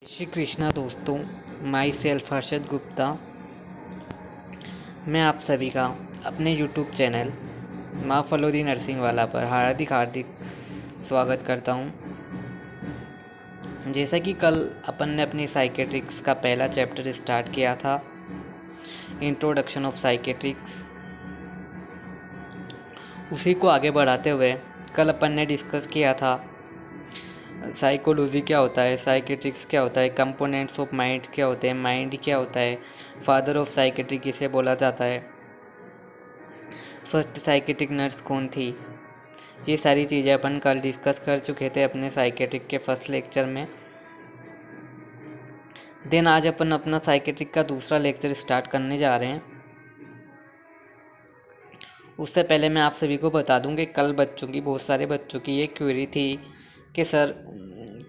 श्री कृष्णा दोस्तों, my self Harshad Gupta. मैं आप सभी का अपने यूट्यूब चैनल माँ फलोदी नर्सिंग वाला पर हार्दिक हार्दिक स्वागत करता हूँ। जैसा कि कल अपन ने अपनी साइकेट्रिक्स का पहला चैप्टर स्टार्ट किया था, इंट्रोडक्शन ऑफ साइकेट्रिक्स, उसी को आगे बढ़ाते हुए कल अपन ने डिस्कस किया था साइकोलॉजी क्या होता है, साइकेट्रिक्स क्या होता है, कंपोनेंट्स ऑफ माइंड क्या होते हैं, माइंड क्या होता है, फादर ऑफ साइकेट्रिक किसे बोला जाता है, फर्स्ट साइकेट्रिक नर्स कौन थी। ये सारी चीज़ें अपन कल डिस्कस कर चुके थे अपने साइकेट्रिक के फर्स्ट लेक्चर में। देन आज अपन अपना साइकेट्रिक का दूसरा लेक्चर स्टार्ट करने जा रहे हैं। उससे पहले मैं आप सभी को बता दूं कि कल बहुत सारे बच्चों की ये क्वेरी थी कि सर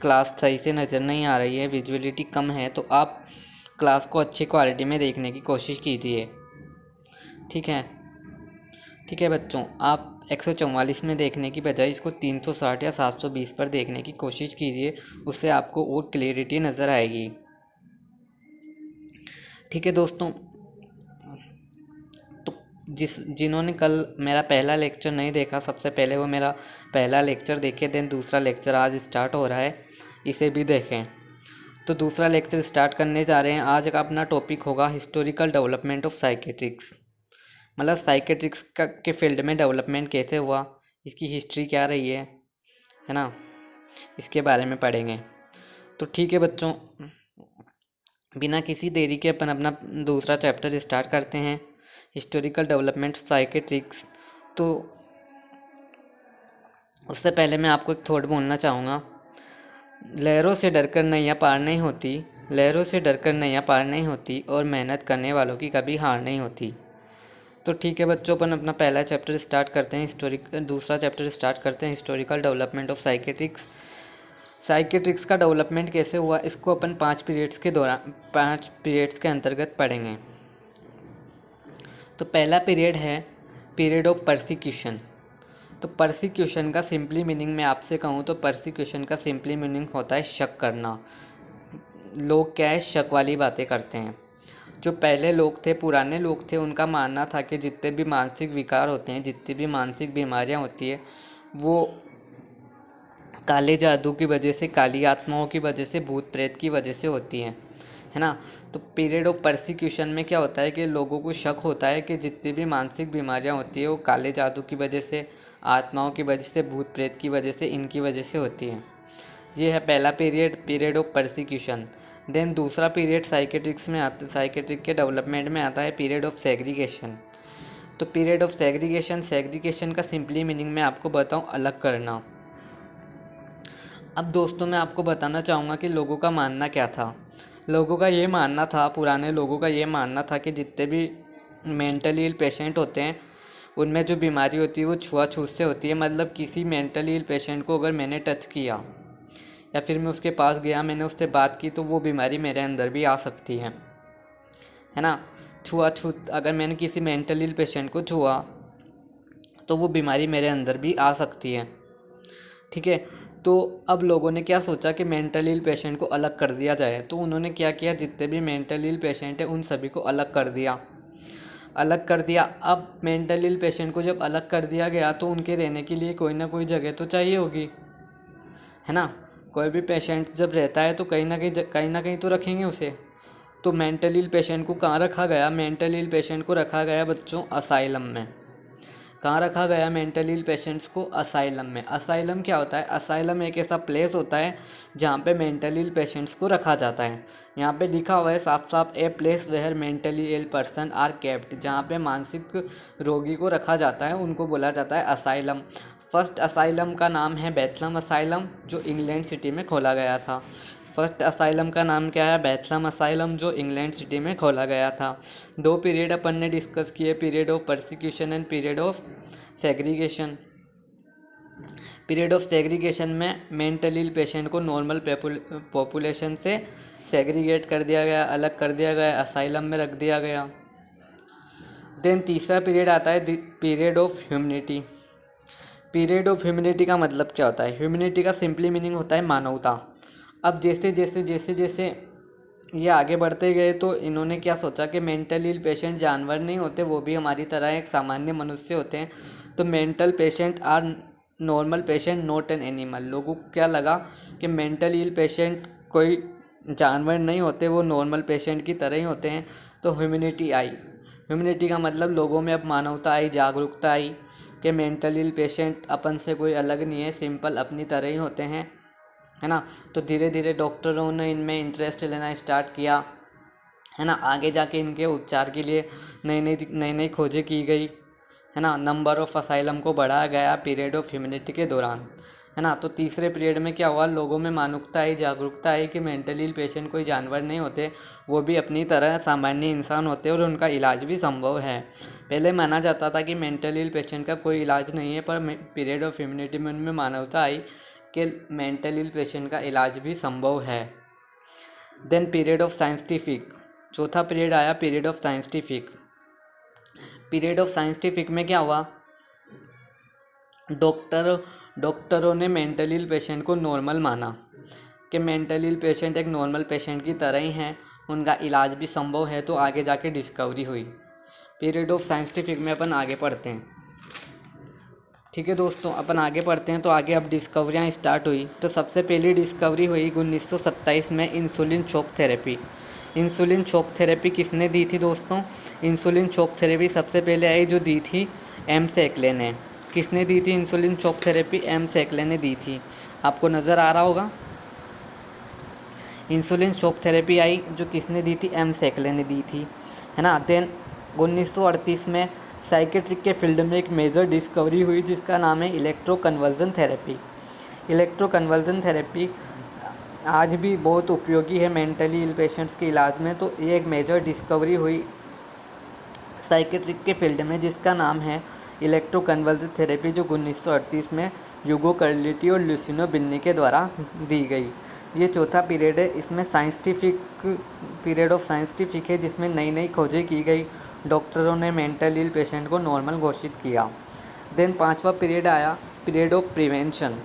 क्लास सही से नज़र नहीं आ रही है, विजुअलिटी कम है, तो आप क्लास को अच्छी क्वालिटी में देखने की कोशिश कीजिए। ठीक है बच्चों, आप 144 में देखने की बजाय इसको 360 या 720 पर देखने की कोशिश कीजिए, उससे आपको और क्लियरिटी नज़र आएगी। ठीक है दोस्तों, तो जिन्होंने कल मेरा पहला लेक्चर नहीं देखा, सबसे पहले वो मेरा पहला लेक्चर देखें, देन दूसरा लेक्चर आज स्टार्ट हो रहा है, इसे भी देखें। तो दूसरा लेक्चर स्टार्ट करने जा रहे हैं। आज का अपना टॉपिक होगा हिस्टोरिकल डेवलपमेंट ऑफ साइकेट्रिक्स, मतलब साइकेट्रिक्स का के फील्ड में डेवलपमेंट कैसे हुआ, इसकी हिस्ट्री क्या रही है ना, इसके बारे में पढ़ेंगे। तो ठीक है बच्चों, बिना किसी देरी के अपन अपना दूसरा चैप्टर स्टार्ट करते हैं, हिस्टोरिकल डेवलपमेंट साइकेट्रिक्स। तो उससे पहले मैं आपको एक थॉट बोलना चाहूँगा, लहरों से डरकर नैया पार नहीं होती, लहरों से डरकर नैया पार नहीं होती, और मेहनत करने वालों की कभी हार नहीं होती। तो ठीक है बच्चों, अपन अपना पहला चैप्टर स्टार्ट करते हैं, दूसरा चैप्टर स्टार्ट करते हैं, historical development of psychiatrics. Psychiatrics का डेवलपमेंट कैसे हुआ, इसको अपन 5 पीरियड्स के अंतर्गत पढ़ेंगे। तो पहला पीरियड है पीरियड ऑफ परसिक्यूशन। तो परसिक्यूशन का सिंपली मीनिंग मैं आपसे कहूँ तो परसिक्यूशन का सिंपली मीनिंग होता है शक करना। लोग क्या है, शक वाली बातें करते हैं। जो पहले लोग थे, पुराने लोग थे, उनका मानना था कि जितने भी मानसिक विकार होते हैं, जितनी भी मानसिक बीमारियां होती है, वो काले जादू की वजह से, काली आत्माओं की वजह से, भूत प्रेत की वजह से होती हैं, है ना। तो पीरियड ऑफ परसिक्यूशन में क्या होता है कि लोगों को शक होता है कि जितनी भी मानसिक बीमारियां होती है वो काले जादू की वजह से, आत्माओं की वजह से, भूत प्रेत की वजह से, इनकी वजह से होती हैं। ये है पहला पीरियड ऑफ परसिक्यूशन। देन दूसरा पीरियड साइकेट्रिक के डेवलपमेंट में आता है पीरियड ऑफ सेग्रीगेशन। तो पीरियड ऑफ सेग्रीगेशन का सिंपली मीनिंग मैं आपको बताऊं, अलग करना। अब दोस्तों मैं आपको बताना चाहूँगा कि लोगों का मानना क्या था। लोगों का ये मानना था, पुराने लोगों का ये मानना था कि जितने भी मेंटली इल पेशेंट होते हैं, उनमें जो बीमारी होती है वो छुआछूत से होती है। मतलब किसी मेंटली इल पेशेंट को अगर मैंने टच किया या फिर मैं उसके पास गया, मैंने उससे बात की, तो वो बीमारी मेरे अंदर भी आ सकती है ना। छुआछूत, अगर मैंने किसी मेंटली इल पेशेंट को छुआ तो वो बीमारी मेरे अंदर भी आ सकती है। ठीक है, तो अब लोगों ने क्या सोचा कि मेंटल इल पेशेंट को अलग कर दिया जाए। तो उन्होंने क्या किया, जितने भी मेंटल इल पेशेंट हैं उन सभी को अलग कर दिया। अब मेंटल इल पेशेंट को जब अलग कर दिया गया तो उनके रहने के लिए कोई ना कोई जगह तो चाहिए होगी, है ना। कोई भी पेशेंट जब रहता है तो कहीं ना कहीं तो रखेंगे उसे। तो मेंटल इल पेशेंट को कहाँ रखा गया, मेंटल इल पेशेंट को रखा गया बच्चों असाइलम में। कहाँ रखा गया मेंटल इल पेशेंट्स को, असाइलम में। असाइलम क्या होता है, असाइलम एक ऐसा प्लेस होता है जहाँ पे मेंटल इल पेशेंट्स को रखा जाता है। यहाँ पे लिखा हुआ है साफ साफ, a place where mentally ill person are kept. जहाँ पे मानसिक रोगी को रखा जाता है उनको बोला जाता है असाइलम। फर्स्ट असाइलम का नाम है बेथलम असाइलम, जो इंग्लैंड सिटी में खोला गया था। फर्स्ट असाइलम का नाम क्या है, बेथलम असाइलम, जो इंग्लैंड सिटी में खोला गया था। 2 पीरियड अपन ने डिस्कस किए, period of persecution and period of segregation. Period of segregation में मेंटल इल पेशेंट को नॉर्मल पॉपुलेशन से सेग्रीगेट कर दिया गया, अलग कर दिया गया, असाइलम में रख दिया गया। देन तीसरा पीरियड आता है period of humanity. Period of humanity का मतलब क्या होता है, ह्यूमनिटी का सिंपली मीनिंग होता है मानवता। अब जैसे जैसे जैसे जैसे ये आगे बढ़ते गए तो इन्होंने क्या सोचा कि मेंटल इल पेशेंट जानवर नहीं होते, वो भी हमारी तरह एक सामान्य मनुष्य होते हैं। तो mental patient are normal patient not an animal. लोगों को क्या लगा कि मेंटल इल पेशेंट कोई जानवर नहीं होते, वो नॉर्मल पेशेंट की तरह ही होते हैं। तो ह्यूमैनिटी आई। ह्यूमैनिटी का मतलब लोगों में अब मानवता आई, जागरूकता आई कि मेंटल इल पेशेंट अपन से कोई अलग नहीं है, सिंपल अपनी तरह ही होते हैं, है ना। तो धीरे धीरे डॉक्टरों ने इनमें इंटरेस्ट लेना स्टार्ट किया, है ना। आगे जाके इनके उपचार के लिए नई नई खोजें की गई, है ना। नंबर ऑफ असाइलम को बढ़ाया गया पीरियड ऑफ ह्यूमैनिटी के दौरान, है ना। तो तीसरे पीरियड में क्या हुआ, लोगों में मानवता आई, जागरूकता आई कि मेंटली इल पेशेंट कोई जानवर नहीं होते, वो भी अपनी तरह सामान्य इंसान होते हैं और उनका इलाज भी संभव है। पहले माना जाता था कि मेंटली इल पेशेंट का कोई इलाज नहीं है, पर पीरियड ऑफ ह्यूमैनिटी में उनमें मानवता आई कि मेंटल इल पेशेंट का इलाज भी संभव है। देन पीरियड ऑफ साइंटिफिक, चौथा पीरियड आया period of scientific. Period of scientific में क्या हुआ, डॉक्टरों ने मेंटल इल पेशेंट को नॉर्मल माना कि मेंटल इल पेशेंट एक नॉर्मल पेशेंट की तरह ही हैं, उनका इलाज भी संभव है। तो आगे जाके डिस्कवरी हुई। पीरियड ऑफ साइंटिफिक में अपन आगे पढ़ते हैं, ठीक है दोस्तों। अपन आगे पढ़ते हैं तो आगे अब डिस्कवरियाँ स्टार्ट हुई। तो सबसे पहली डिस्कवरी हुई 1927 में insulin shock therapy. Insulin shock therapy किसने दी थी दोस्तों, इंसुलिन शॉक थेरेपी सबसे पहले आई जो दी थी एम सेकले ने। किसने दी थी इंसुलिन शॉक थेरेपी, एम सेकले ने दी थी। आपको नज़र आ रहा होगा, इंसुलिन शॉक थेरेपी आई जो किसने दी थी, एम सेकले ने दी थी, है ना। देन 1938 में साइकेट्रिक के फील्ड में एक मेजर डिस्कवरी हुई जिसका नाम है इलेक्ट्रोकन्वर्जन थेरेपी। इलेक्ट्रोकन्वर्जन थेरेपी आज भी बहुत उपयोगी है मेंटली इल पेशेंट्स के इलाज में। तो ये एक मेजर डिस्कवरी हुई साइकेट्रिक के फील्ड में जिसका नाम है इलेक्ट्रोकन्वर्जन थेरेपी, जो 1938 में यूगो कर्लिटी और लुसिनो बिन्नी के द्वारा दी गई। ये चौथा पीरियड है, इसमें साइंटिफिक पीरियड ऑफ साइंटिफिक है जिसमें नई नई खोजें की गई, डॉक्टरों ने मेंटल इल पेशेंट को नॉर्मल घोषित किया। देन पांचवा पीरियड आया पीरियड ऑफ प्रिवेंशन।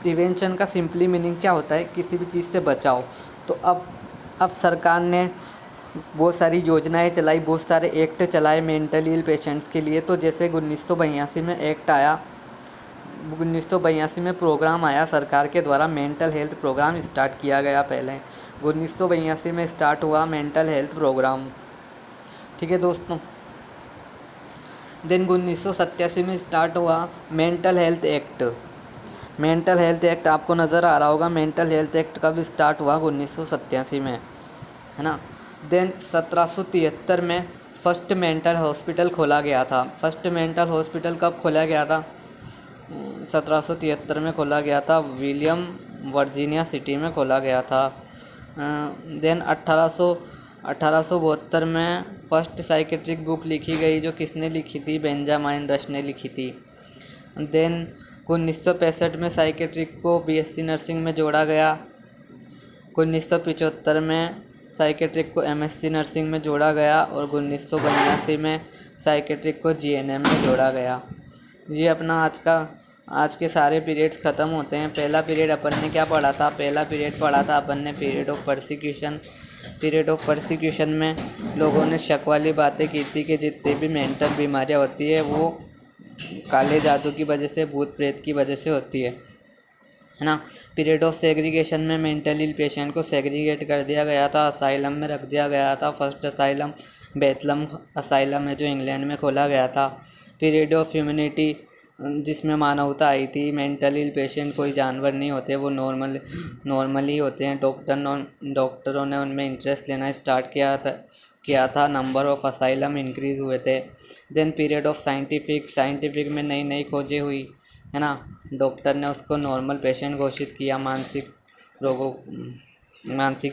प्रिवेंशन का सिंपली मीनिंग क्या होता है, किसी भी चीज़ से बचाओ। तो अब सरकार ने बहुत सारी योजनाएं चलाई, बहुत सारे एक्ट चलाए मेंटली इल पेशेंट्स के लिए। तो जैसे 1982 में एक्ट आया, 1982 में प्रोग्राम आया सरकार के द्वारा, मेंटल हेल्थ प्रोग्राम स्टार्ट किया गया। पहले 1982 में स्टार्ट हुआ मेंटल हेल्थ प्रोग्राम, ठीक है दोस्तों। देन 1987 में स्टार्ट हुआ mental health act. Mental health act आपको नज़र आ रहा होगा, मेंटल हेल्थ एक्ट कब स्टार्ट हुआ, 1987 में, है ना। देन 1773 में फर्स्ट मेंटल हॉस्पिटल खोला गया था। फर्स्ट मेंटल हॉस्पिटल कब खोला गया था, 1773 में खोला गया था, विलियम वर्जीनिया सिटी में खोला गया था। देन 1872 में फर्स्ट साइकेट्रिक बुक लिखी गई जो किसने लिखी थी, बेंजामिन रश ने लिखी थी। देन 1965 में साइकेट्रिक को बीएससी नर्सिंग में जोड़ा गया। 1975 में साइकेट्रिक को एमएससी नर्सिंग में जोड़ा गया और 1982 में साइकेट्रिक को जीएनएम में जोड़ा गया। ये अपना आज के सारे पीरियड्स ख़त्म होते हैं। पहला पीरियड अपन ने क्या पढ़ा था, पहला पीरियड पढ़ा था अपन ने period of persecution. Period of persecution में लोगों ने शक वाली बातें की थी कि जितनी भी मेंटल बीमारियाँ होती है वो काले जादू की वजह से, भूत प्रेत की वजह से होती है ना। पीरियड ऑफ सेग्रीगेशन में मेंटल इल पेशेंट को सेग्रीगेट कर दिया गया था, असाइलम में रख दिया गया था। फर्स्ट असाइलम बेथलम असाइलम है जो इंग्लैंड में खोला गया था। पीरियड ऑफ ह्यूमैनिटी जिसमें मानवता आई थी, मेंटल इल पेशेंट कोई जानवर नहीं होते, वो नॉर्मली होते हैं। डॉक्टरों ने उनमें इंटरेस्ट लेना स्टार्ट किया था। नंबर ऑफ असाइलम इंक्रीज़ हुए थे। देन पीरियड ऑफ साइंटिफिक में नई नई खोजें हुई, है ना। डॉक्टर ने उसको नॉर्मल पेशेंट घोषित किया, मानसिक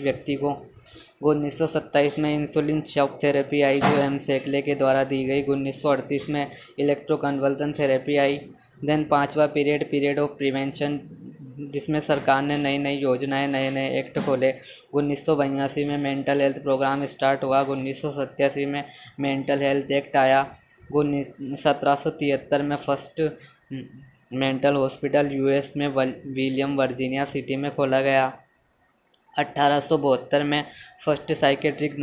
व्यक्ति को। 1927 में इंसुलिन शॉक थेरेपी आई जो एम सेकले के द्वारा दी गई। 1938 में इलेक्ट्रोकन्वर्जन थेरेपी आई। देन पांचवा पीरियड ऑफ प्रिवेंशन जिसमें सरकार ने नई नई योजनाएं, नए नए एक्ट खोले। 1982 में मेंटल हेल्थ प्रोग्राम स्टार्ट हुआ। 1987 में मेंटल हेल्थ एक्ट आया। 1773 में फर्स्ट मेंटल हॉस्पिटल यूएस में विलियम वर्जीनिया सिटी में खोला गया। 1872 में फर्स्ट साइकेट्रिक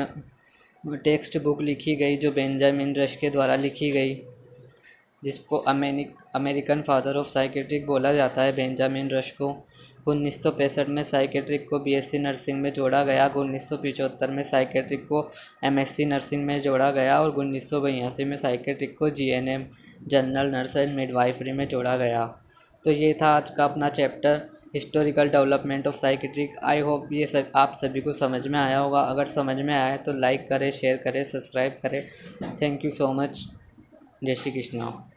टेक्स्ट बुक लिखी गई जो बेंजामिन रश के द्वारा लिखी गई, जिसको अमेरिकन फादर ऑफ साइकेट्रिक बोला जाता है, बेंजामिन रश को। 1965 में साइकेट्रिक को बीएससी नर्सिंग में जोड़ा गया। 1975 में साइकेट्रिक को एमएससी नर्सिंग में जोड़ा गया और 1982 में साइकेट्रिक को GNM general nurse and midwifery में जोड़ा गया। तो ये था आज का अपना chapter historical development of psychiatric. I hope ये सब आप सभी को समझ में आया होगा। अगर समझ में आया तो लाइक करें, शेयर करें, सब्सक्राइब करें। Thank you so much. जय श्री कृष्णा।